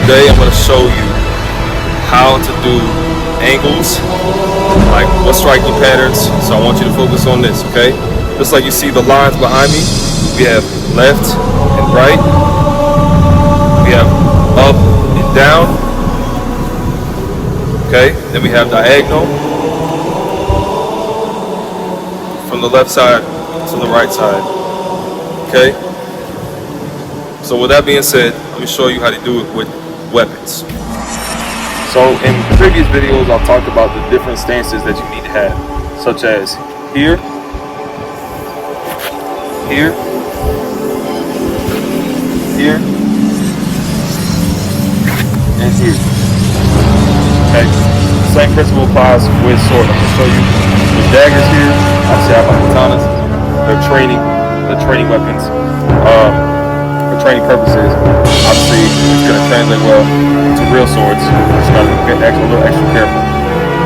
today I'm going to show you how to do angles, like what striking patterns. So I want you to focus on this, okay? Just like you see the lines behind me, we have left and right, we have up and down, okay? Then we have diagonal from the left side to the right side, okay? So with that being said, let me show you how to do it with weapons. So in previous videos, I've talked about the different stances that you need to have, such as here, here, here, and here. Okay, same principle applies with sword. I'm going to show you with daggers here. Obviously I have my katanas. They're training weapons. For training purposes, obviously it's going to translate well to real swords. Just got to be a little extra careful.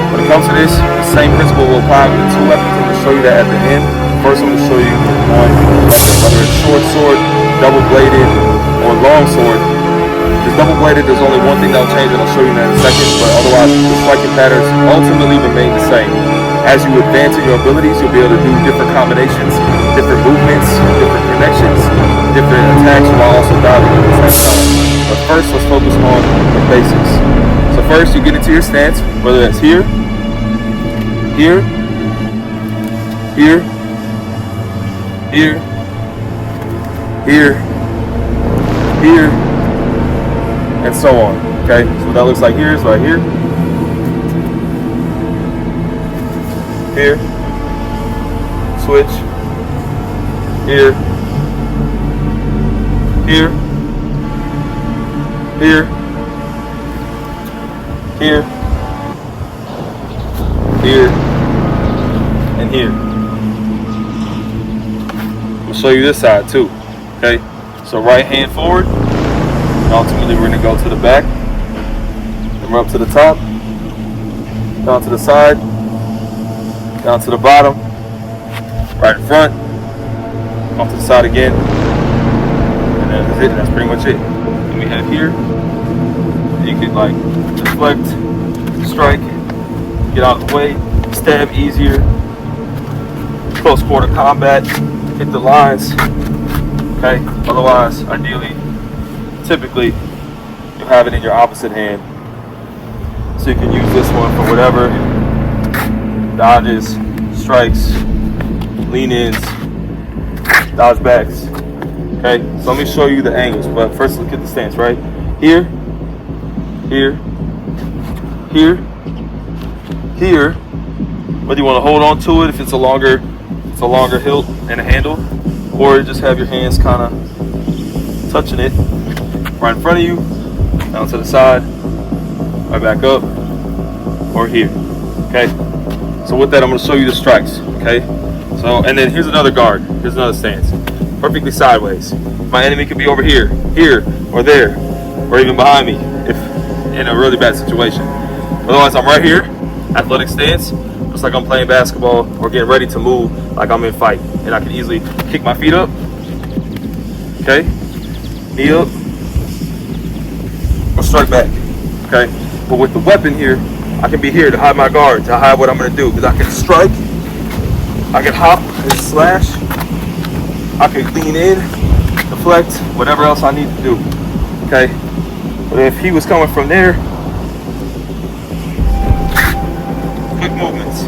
When it comes to this, the same principle will apply with the two weapons. I'm going to show you that at the end. First, I'm going to show you one weapon, whether it's short sword, double-bladed, or long sword. If it's double-bladed, there's only one thing that'll change, and I'll show you that in a second. But otherwise, the striking patterns ultimately remain the same. As you advance in your abilities, you'll be able to do different combinations, different movements, different connections, different attacks while also diving at the same time. But first, let's focus on the basics. So first, you get into your stance, whether that's here, here, here, here, here, here, and so on. Okay, so what that looks like here is right here, here, switch, here, here, here, here, here, and here. I'll show you this side too. Okay, so right hand forward, and ultimately we're going to go to the back, then we're up to the top, down to the side, down to the bottom, right in front, off to the side again, and that's it. That's pretty much it. And we have here, you can like deflect, strike, get out of the way, stab easier, close quarter combat, hit the lines. Okay. Otherwise, ideally, typically, you have it in your opposite hand, so you can use this one for whatever. Dodges, strikes, lean-ins, dodge backs. Okay, so let me show you the angles, but first look at the stance, right? Here, here, here, here. Whether you want to hold on to it if it's a longer hilt and a handle, or just have your hands kind of touching it right in front of you, down to the side, right back up, or here. Okay. So with that, I'm going to show you the strikes, okay? So, and then here's another guard. Here's another stance. Perfectly sideways. My enemy could be over here, here, or there, or even behind me if in a really bad situation. Otherwise, I'm right here, athletic stance, just like I'm playing basketball or getting ready to move like I'm in fight. And I can easily kick my feet up, okay? Knee up, or strike back, okay? But with the weapon here, I can be here to hide my guard, to hide what I'm going to do. Because I can strike, I can hop and slash, I can lean in, deflect, whatever else I need to do. Okay? But if he was coming from there, quick movements.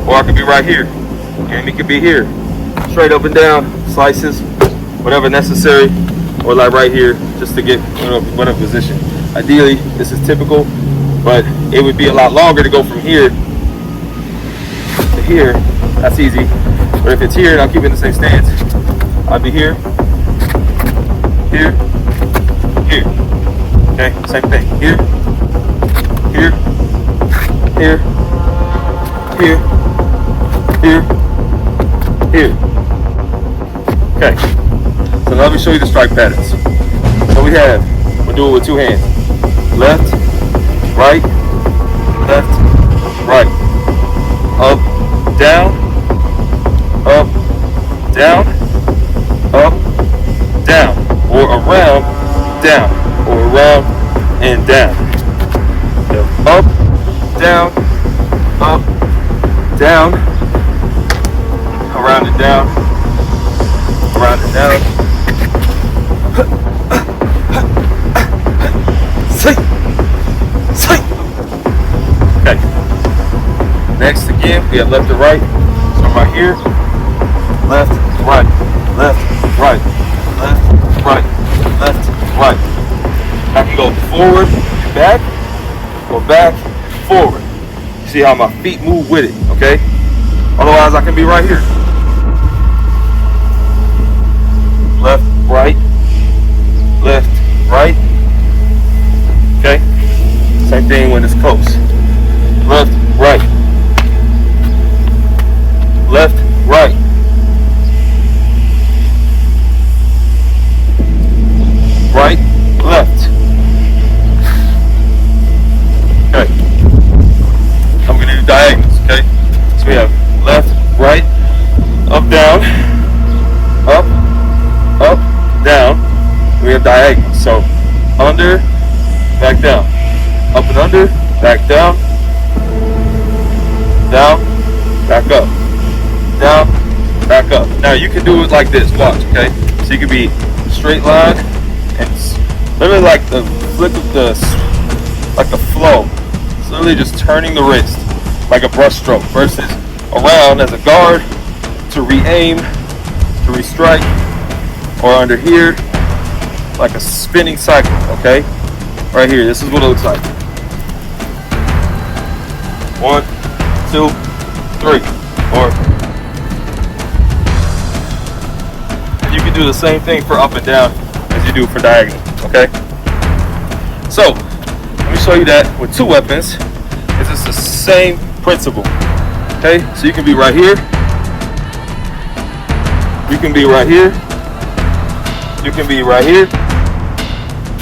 Or I could be right here. And he could be here. Straight up and down, slices, whatever necessary. Or like right here, just to get whatever position. Ideally, this is typical. But it would be a lot longer to go from here to here. That's easy. But if it's here and I'll keep it in the same stance, I'll be here, here, here. Okay, same thing. Here, here, here, here, here, here. Okay. So now let me show you the strike patterns. So we'll do it with two hands. Left, right, left, right, up, down, up, down, up, down, or around, down, or around and down. Up, down, up, down, around and down, around and down. Okay. Next again, we have left to right. So right here, left, right, left, right, left, right, left, right. I can go forward, back, go back, forward. See how my feet move with it, okay? Otherwise, I can be right here. Left, right, left, right. Okay? Same thing when it's close. Left, right. Left, right. Right, left. Okay. I'm going to do diagonals, okay? So we have left, right, up, down, up, up, down. We have diagonals. So under, back down. Up and under, back down, down, back up, down, back up. Now you can do it like this, watch, okay? So you can be straight line and literally like the flick of the, like the flow. It's literally just turning the wrist like a brush stroke versus around as a guard to re-aim, to re-strike, or under here like a spinning cycle, okay? Right here, this is what it looks like. 1, 2, 3, 4. And you can do the same thing for up and down as you do for diagonal, okay? So, let me show you that with two weapons. It's just the same principle, okay? So you can be right here. You can be right here. You can be right here.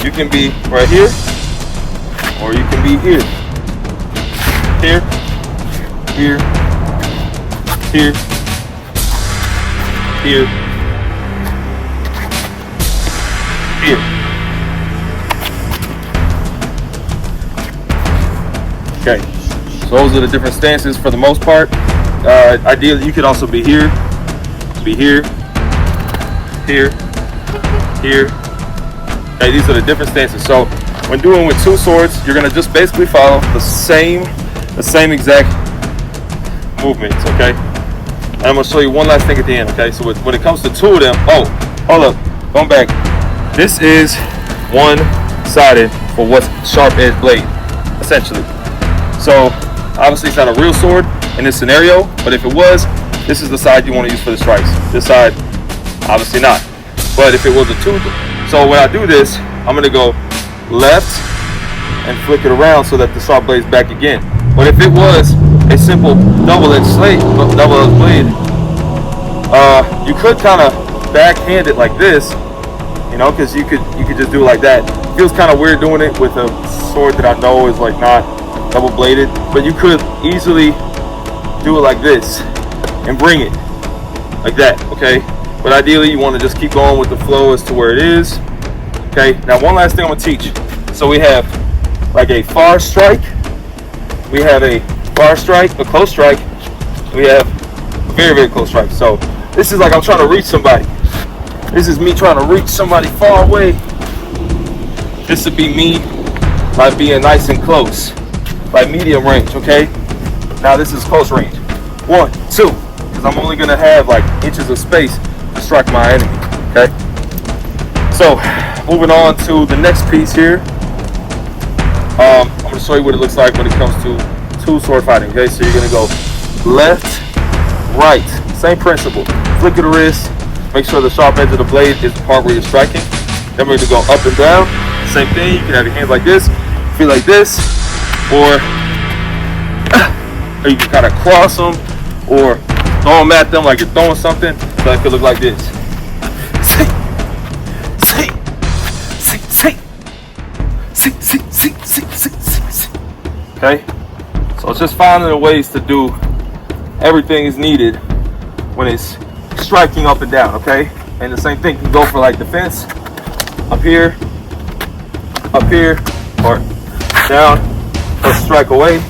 You can be right here. Or you can be here. Here, here, here, here, here. Okay, so those are the different stances for the most part. Ideally, you could also be here, here, here. Okay, these are the different stances. So when doing with two swords, you're gonna just basically follow the same exact movements, okay? And I'm gonna show you one last thing at the end, okay? So when it comes to two of them, oh, hold up, going back. This is one-sided for what's sharp edge blade, essentially. So obviously it's not a real sword in this scenario, but if it was, this is the side you want to use for the strikes. This side, obviously not. But if it was a two, so when I do this, I'm gonna go left and flick it around so that the sharp blade's back again. But if it was a simple double-edged blade, you could kind of backhand it like this, you know, because you could just do it like that. It feels kind of weird doing it with a sword that I know is like not double-bladed, but you could easily do it like this and bring it like that, okay? But ideally, you want to just keep going with the flow as to where it is. Okay, now one last thing I'm gonna teach. So we have like a far strike, we have a far strike, a close strike, we have a very, very close strike. So this is like I'm trying to reach somebody. This is me trying to reach somebody far away. This would be me by being nice and close, by medium range, okay? Now this is close range. 1, 2, because I'm only gonna have like inches of space to strike my enemy, okay? So, moving on to the next piece here. I'm going to show you what it looks like when it comes to two sword fighting. Okay, so you're going to go left, right. Same principle. Flick of the wrist. Make sure the sharp edge of the blade is the part where you're striking. Then we're going to go up and down. Same thing. You can have your hands like this, feet like this, or you can kind of cross them or throw them at them like you're throwing something. So it could look like this. Okay, so it's just finding the ways to do everything is needed when it's striking up and down, okay? And the same thing can go for like defense, up here, part. Down, let's strike away,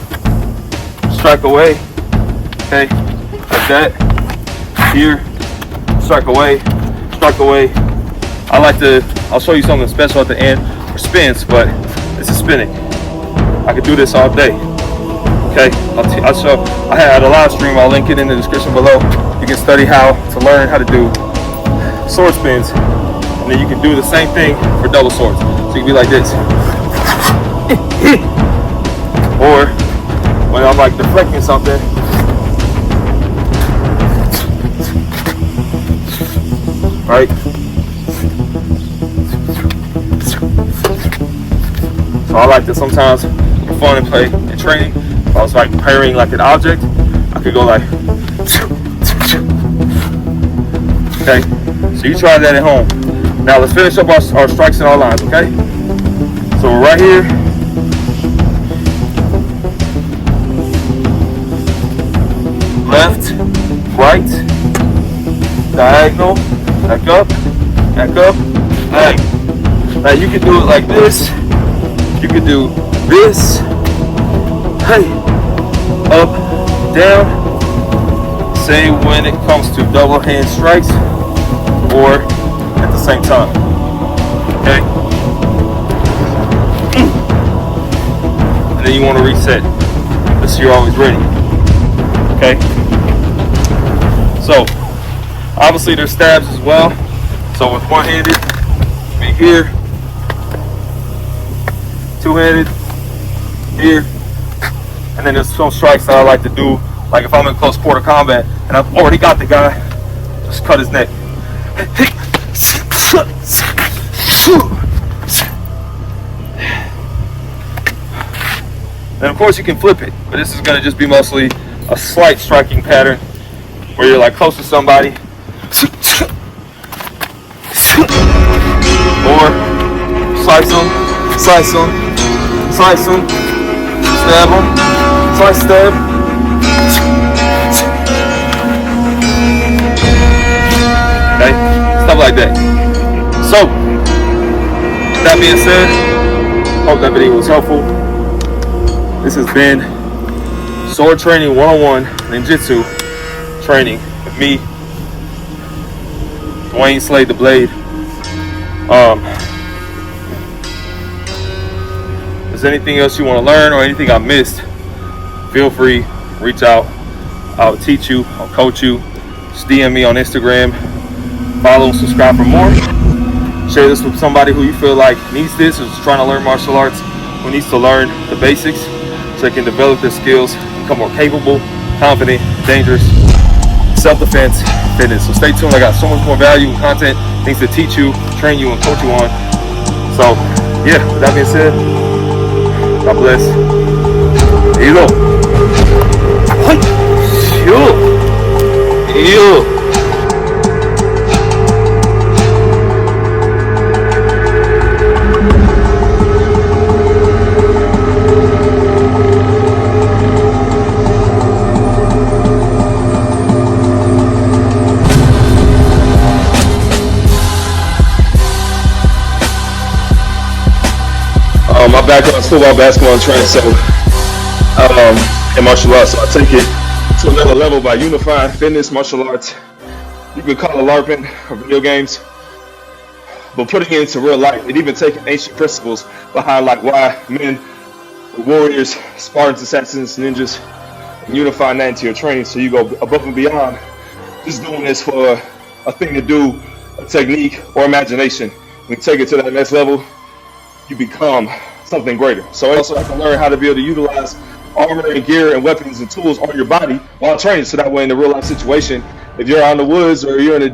okay, like that. Here, strike away. I'll show you something special at the end for spins, but this is spinning. I could do this all day. Okay, I had a live stream, I'll link it in the description below. You can study how to learn how to do sword spins, and then you can do the same thing for double swords. So you can be like this. Or when I'm like deflecting something, right? So I like to sometimes, for fun and play and training, if I was like parrying like an object, I could go like, okay? So you try that at home. Now let's finish up our strikes and our lines, okay? So we're right here. Left, right, diagonal, back up, diagonal. Now you can do it like this. You can do this. Hey, up, down. Same when it comes to double hand strikes or at the same time. Okay? And then you want to reset. This so you're always ready. Okay? So, obviously there's stabs as well. So with one-handed, be here. Two-handed, here. And then there's some strikes that I like to do, like if I'm in close quarter combat and I've already got the guy, just cut his neck. And of course you can flip it, but this is going to just be mostly a slight striking pattern where you're like close to somebody. Or slice them, stab them, stab. Okay, stuff like that. So, that being said, hope that video was helpful. This has been Sword Training 101 Ninjutsu training with me, Dwayne Slade the Blade. If there's anything else you want to learn or anything I missed, feel free, reach out. I'll teach you, I'll coach you. Just DM me on Instagram. Follow and subscribe for more. Share this with somebody who you feel like needs this, or is trying to learn martial arts, who needs to learn the basics so they can develop their skills, become more capable, confident, dangerous, self-defense, fitness. So stay tuned. I got so much more value and content, things to teach you, train you, and coach you on. So yeah, with that being said, God bless. Here you go. My background is football, basketball, and training, so in martial arts. So I take it to another level by unifying fitness, martial arts. You could call it LARPing or video games, but putting it into real life and even taking ancient principles behind like why men, warriors, Spartans, assassins, ninjas, and unifying that into your training so you go above and beyond just doing this for a thing to do, a technique, or imagination. When you take it to that next level, you become something greater. So also I can learn how to be able to utilize armor and gear and weapons and tools on your body while training, so that way in a real life situation, if you're out in the woods or you're in a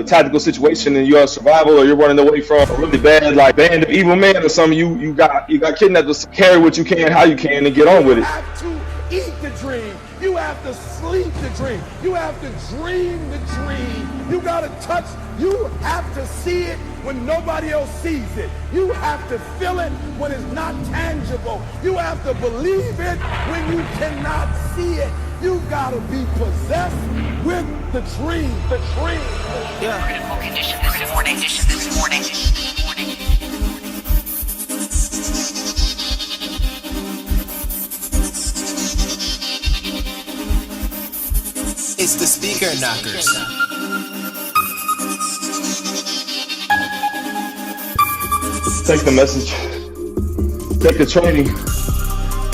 tactical situation and you're on survival, or you're running away from a really bad like band of evil men or something, you got kidnapped, to carry what you can, how you can, and get on with it. You have to eat the dream. You have to sleep the dream. You have to dream the dream. You gotta touch. You have to see it when nobody else sees it. You have to feel it when it's not tangible. You have to believe it when you cannot see it. You gotta be possessed with the dream. The dream. Yeah. Critical condition this morning. It's the Speaker Knockers. Take the message. Take the training.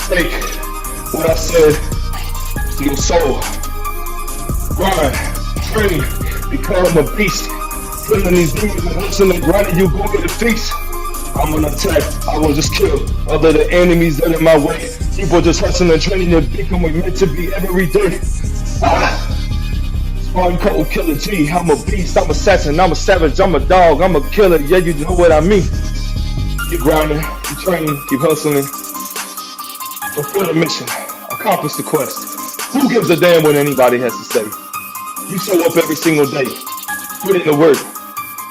Take what I said to your soul. Grind, training, become a beast. Killing these demons and hustling and grinding, you gon' get a feast. I'm gonna attack, I will just kill other the enemies that in my way. People just hustling and training to become what meant to be every day. Spartan cold killer G, I'm a beast, I'm assassin, I'm a savage, I'm a dog, I'm a killer, yeah, you know what I mean. Keep grinding, keep training, keep hustling. Fulfill the mission, accomplish the quest. Who gives a damn what anybody has to say? You show up every single day, put in the work,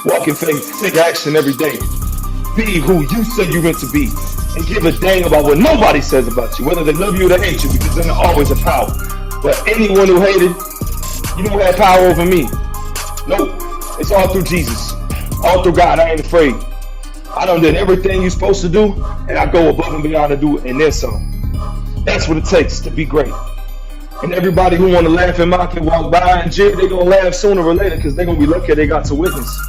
walk in faith, take action every day. Be who you say you're meant to be, and give a dang about what nobody says about you, whether they love you or they hate you, because there's always a power. But anyone who hated, you don't have power over me. Nope, it's all through Jesus, all through God. I ain't afraid. I done did everything you're supposed to do, and I go above and beyond to do it, and then some. That's what it takes to be great. And everybody who want to laugh and mock and walk by and jeer, they gonna laugh sooner or later, because they're gonna be lucky they got to witness.